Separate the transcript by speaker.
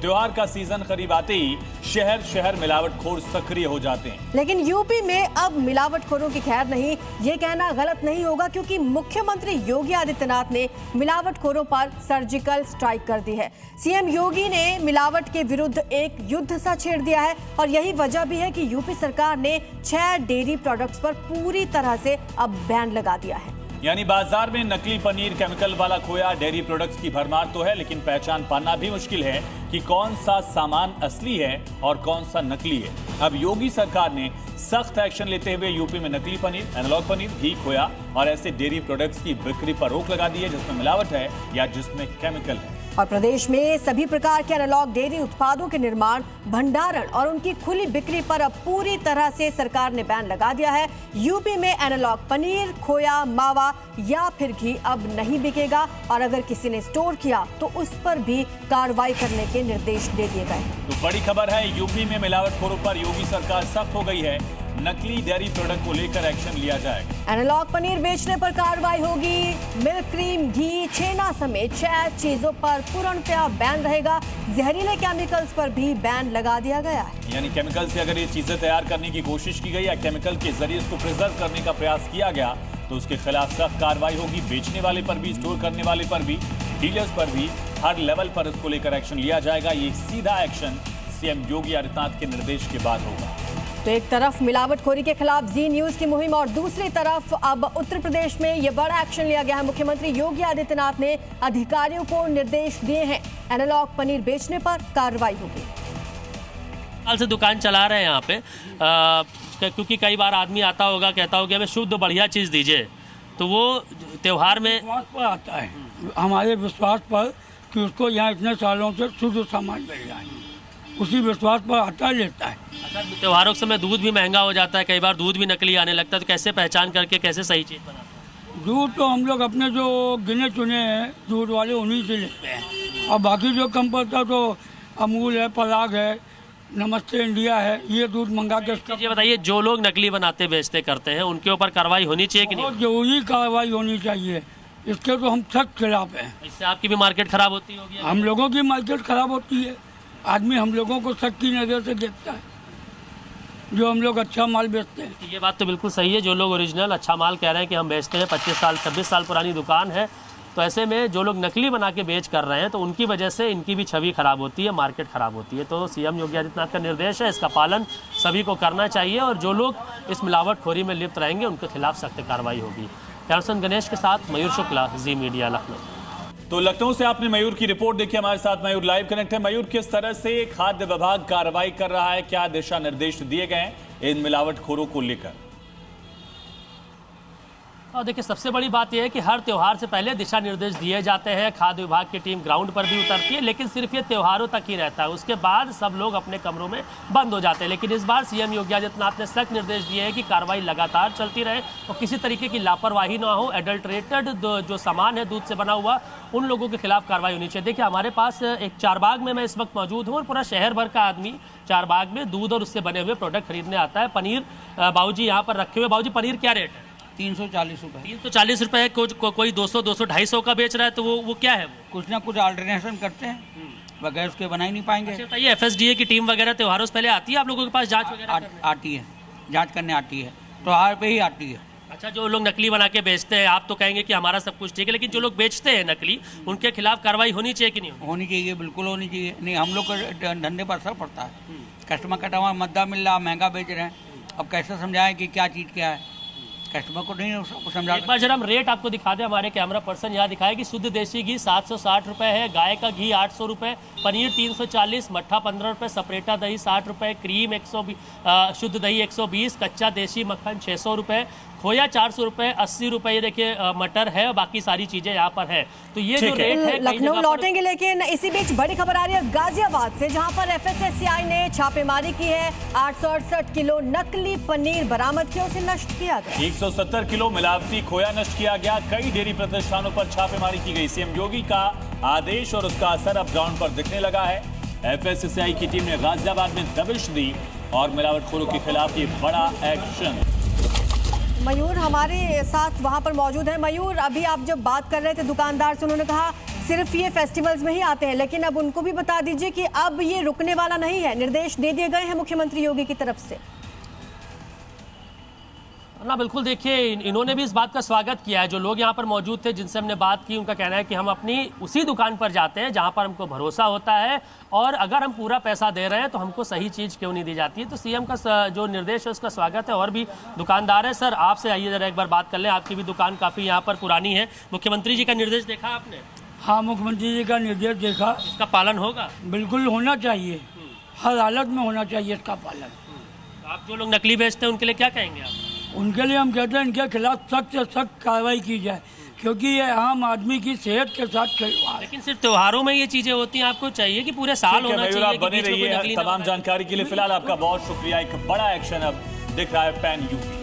Speaker 1: त्योहार का सीजन करीब आते ही शहर शहर मिलावटखोर सक्रिय हो जाते हैं।
Speaker 2: लेकिन यूपी में अब मिलावटखोरों की खैर नहीं, ये कहना गलत नहीं होगा, क्योंकि मुख्यमंत्री योगी आदित्यनाथ ने मिलावटखोरों पर सर्जिकल स्ट्राइक कर दी है। सीएम योगी ने मिलावट के विरुद्ध एक युद्ध सा छेड़ दिया है और यही वजह भी है कि यूपी सरकार ने 6 डेयरी प्रोडक्ट्स पर पूरी तरह से अब बैन लगा दिया है।
Speaker 1: यानी बाजार में नकली पनीर, केमिकल वाला खोया, डेयरी प्रोडक्ट्स की भरमार तो है, लेकिन पहचान पाना भी मुश्किल है कि कौन सा सामान असली है और कौन सा नकली है। अब योगी सरकार ने सख्त एक्शन लेते हुए यूपी में नकली पनीर, एनालॉग पनीर, घी, खोया और ऐसे डेयरी प्रोडक्ट्स की बिक्री पर रोक लगा दी है जिसमें मिलावट है या जिसमें केमिकल है।
Speaker 2: और प्रदेश में सभी प्रकार के एनालॉग डेयरी उत्पादों के निर्माण, भंडारण और उनकी खुली बिक्री पर अब पूरी तरह से सरकार ने बैन लगा दिया है। यूपी में एनालॉग पनीर, खोया, मावा या फिर घी अब नहीं बिकेगा और अगर किसी ने स्टोर किया तो उस पर भी कार्रवाई करने के निर्देश दे दिए गए।
Speaker 1: तो बड़ी खबर है, यूपी में मिलावटखोरों पर योगी सरकार सख्त हो गई है। नकली डेयरी प्रोडक्ट को लेकर एक्शन लिया जाएगा।
Speaker 2: एनालॉग पनीर बेचने पर कार्रवाई होगी। मिल्क क्रीम, घी, छेना समेत 6 चीजों पर पूर्णतः बैन रहेगा। जहरीले केमिकल्स पर भी बैन लगा दिया गया है।
Speaker 1: यानी केमिकल से अगर ये चीजें तैयार करने की कोशिश की गई या केमिकल के जरिए इसको प्रिजर्व करने का प्रयास किया गया तो उसके खिलाफ सख्त कार्रवाई होगी। बेचने वाले पर भी, स्टोर करने वाले पर भी, डीलर्स पर भी, हर लेवल पर इसको लेकर एक्शन लिया जाएगा। ये सीधा एक्शन सीएम योगी आदित्यनाथ के निर्देश के बाद होगा।
Speaker 2: तो एक तरफ मिलावटखोरी के खिलाफ जी न्यूज की मुहिम और दूसरी तरफ अब उत्तर प्रदेश में ये बड़ा एक्शन लिया गया है। मुख्यमंत्री योगी आदित्यनाथ ने अधिकारियों को निर्देश दिए हैं, एनालॉग पनीर बेचने पर कार्रवाई होगी।
Speaker 3: साल से दुकान चला रहे हैं यहाँ पे, क्योंकि कई बार आदमी आता होगा, कहता होगा हमें शुद्ध बढ़िया चीज़ दीजिए, तो वो त्योहार में
Speaker 4: विश्वास पर आता है, हमारे विश्वास पर कि उसको यहाँ इतने सालों से शुद्ध सामान मिल जाए, उसी विश्वास पर आता लेता है।
Speaker 3: अच्छा, त्योहारों के समय दूध भी महंगा हो जाता है, कई बार दूध भी नकली आने लगता है, तो कैसे पहचान करके कैसे सही चीज़ बनाते हैं?
Speaker 4: दूध तो हम लोग अपने जो गिने चुने हैं दूध वाले उन्हीं से लेते हैं, और बाकी जो कम पड़ता तो अमूल है, पराग है, नमस्ते इंडिया है, ये दूध मंगा के।
Speaker 3: ये बताइए, जो लोग नकली बनाते बेचते करते हैं उनके ऊपर कार्रवाई होनी चाहिए कि नहीं?
Speaker 4: बहुत जरूरी कार्रवाई होनी चाहिए, इसके तो हम सख्त खिलाफ हैं।
Speaker 3: इससे आपकी भी मार्केट खराब होती होगी?
Speaker 4: हम लोगों की मार्केट खराब होती है, आदमी हम लोगों को शक की नज़र से देखता है जो हम लोग अच्छा माल बेचते हैं।
Speaker 3: ये बात तो बिल्कुल सही है, जो लोग ओरिजिनल अच्छा माल कह रहे हैं कि हम बेचते हैं, 25 साल 26 साल पुरानी दुकान है, तो ऐसे में जो लोग नकली बना के बेच कर रहे हैं तो उनकी वजह से इनकी भी छवि खराब होती है, मार्केट खराब होती है। तो सीएम योगी आदित्यनाथ का निर्देश है, इसका पालन सभी को करना चाहिए और जो लोग इस मिलावटखोरी में लिप्त रहेंगे उनके खिलाफ सख्त कार्रवाई होगी। कैमरामैन गणेश के साथ मयूर शुक्ला, जी मीडिया, लखनऊ।
Speaker 1: तो लखनऊ से आपने मयूर की रिपोर्ट देखी, हमारे साथ मयूर लाइव कनेक्ट है। मयूर, किस तरह से खाद्य विभाग कार्रवाई कर रहा है, क्या दिशा निर्देश दिए गए हैं इन मिलावटखोरों को लेकर?
Speaker 3: और देखिए, सबसे बड़ी बात यह है कि हर त्यौहार से पहले दिशा निर्देश दिए जाते हैं, खाद्य विभाग की टीम ग्राउंड पर भी उतरती है, लेकिन सिर्फ ये त्योहारों तक ही रहता है, उसके बाद सब लोग अपने कमरों में बंद हो जाते हैं। लेकिन इस बार सीएम योगी आदित्यनाथ ने सख्त निर्देश दिए हैं कि कार्रवाई लगातार चलती रहे और किसी तरीके की लापरवाही ना हो। एडल्ट्रेटेड जो सामान है दूध से बना हुआ, उन लोगों के खिलाफ कार्रवाई होनी चाहिए। देखिए, हमारे पास एक चारबाग में मैं इस वक्त मौजूद हूँ और पूरा शहर भर का आदमी चारबाग में दूध और उससे बने हुए प्रोडक्ट खरीदने आता है। पनीर बाबूजी यहाँ पर रखे हुए। बाबूजी, पनीर क्या रेट है?
Speaker 4: 340 रुपये।
Speaker 3: 340 रुपये है, कोई 200, 200-250 का बेच रहा है, तो वो क्या है?
Speaker 4: कुछ ना कुछ अल्टरनेशन करते हैं, बगैर उसके बना ही नहीं पाएंगे।
Speaker 3: अच्छा, ये FSDA की टीम वगैरह त्योहारों से पहले आती है आप लोगों के पास जांच वगैरह?
Speaker 4: आती है, जांच करने आती है, त्योहार पे ही आती है।
Speaker 3: अच्छा, जो लोग नकली बना के बेचते हैं, आप तो कहेंगे कि हमारा सब कुछ ठीक है, लेकिन जो लोग बेचते हैं नकली, उनके खिलाफ कार्रवाई होनी चाहिए कि नहीं?
Speaker 4: होनी चाहिए, बिल्कुल होनी चाहिए। नहीं, हम लोग को धंधे पर असर पड़ता है, कस्टमर का टमाटर मद्दा मिल रहा, महंगा बेच रहे हैं, अब कैसे समझाएं कि क्या चीज़ क्या है, कस्टमर को नहीं समझा।
Speaker 3: एक बार जरा हम रेट आपको दिखा दें, हमारे कैमरा पर्सन यहाँ दिखाए कि शुद्ध देसी घी 760 रुपये है, गाय का घी 800 रुपये, पनीर 340, मट्ठा 15 रुपये, सपरेटा दही 60 रुपये, क्रीम 120, शुद्ध दही 120, कच्चा देसी मक्खन 600 रुपये, खोया 400 रुपये, 80 रुपये ये देखिए मटर है, बाकी सारी चीजें यहाँ पर है। तो ये जो रेट है,
Speaker 2: लखनऊ लौटेंगे, लेकिन इसी बीच बड़ी खबर आ रही है गाजियाबाद से, जहां पर FSSAI ने छापेमारी की है। 868 किलो नकली पनीर बरामद किया, उसे नष्ट किया गया।
Speaker 1: 170 किलो मिलावटी खोया नष्ट किया गया। कई डेयरी प्रतिष्ठानों पर छापेमारी की गई। सीएम योगी का आदेश और उसका असर अब ग्राउंड पर दिखने लगा है। FSSAI की टीम ने गाजियाबाद में दबिश दी और मिलावटखोरों के खिलाफ ये बड़ा एक्शन।
Speaker 2: मयूर हमारे साथ वहां पर मौजूद है। मयूर, अभी आप जब बात कर रहे थे दुकानदार से, उन्होंने कहा सिर्फ ये फेस्टिवल्स में ही आते हैं, लेकिन अब उनको भी बता दीजिए कि अब ये रुकने वाला नहीं है, निर्देश दे दिए गए हैं मुख्यमंत्री योगी की तरफ से।
Speaker 3: ना बिल्कुल, देखिए इन्होंने भी इस बात का स्वागत किया है। जो लोग यहाँ पर मौजूद थे जिनसे हमने बात की, उनका कहना है कि हम अपनी उसी दुकान पर जाते हैं जहाँ पर हमको भरोसा होता है, और अगर हम पूरा पैसा दे रहे हैं तो हमको सही चीज़ क्यों नहीं दी जाती है। तो सीएम का जो निर्देश है उसका स्वागत है। और भी दुकानदार है। सर, आपसे आइए जरा एक बार बात कर लें, आपकी भी दुकान काफ़ी यहाँ पर पुरानी है। मुख्यमंत्री जी का निर्देश देखा आपने?
Speaker 4: हाँ, मुख्यमंत्री जी का निर्देश देखा।
Speaker 3: इसका पालन होगा?
Speaker 4: बिल्कुल होना चाहिए, हर हालत में होना चाहिए इसका पालन।
Speaker 3: आप जो लोग नकली बेचते हैं उनके लिए क्या कहेंगे आप?
Speaker 4: उनके लिए हम कहते हैं इनके खिलाफ सख्त से सख्त कार्रवाई की जाए, क्योंकि ये आम आदमी की सेहत के साथ खिलवाड़ है।
Speaker 3: लेकिन सिर्फ त्योहारों में ये चीजें होती हैं, आपको चाहिए कि पूरे साल होना चाहिए।
Speaker 1: आप बने रहिए। तमाम जानकारी के लिए फिलहाल आपका बहुत शुक्रिया। एक बड़ा एक्शन अब दिख रहा है पैन यूपी।